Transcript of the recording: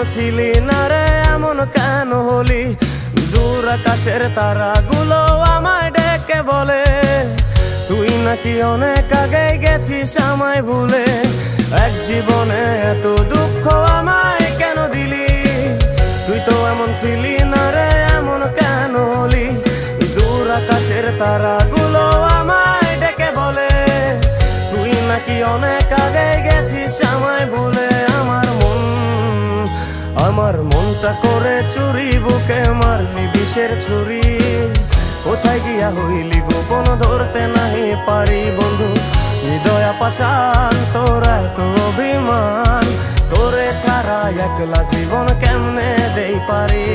ছিলি না রে এমন কেন হলি? দূর আকাশের তারাগুলো আমায় ডেকে বলে তুই নাকি অনেক আগে গেছিস আমায় ভুলে। এক জীবনে এত দুঃখ আমায় কেন দিলি? তুই তো এমন ছিলি না রে এমন কেন হলি? দূর আকাশের তারাগুলো আমায় ডেকে বলে তুই নাকি অনেক আগে গেছিস আমায় ভুলে। আমার মনটা করে চুরি, বুকে মারলি বিষের ছুরি। কোথায় গিয়া হইলি গোপন ধরতে নাহি পারি বন্ধু। হৃদয় পাষাণ তোর এত অভিমান, তোরে ছাড়া একলা জীবন কেমনে দেই পারি?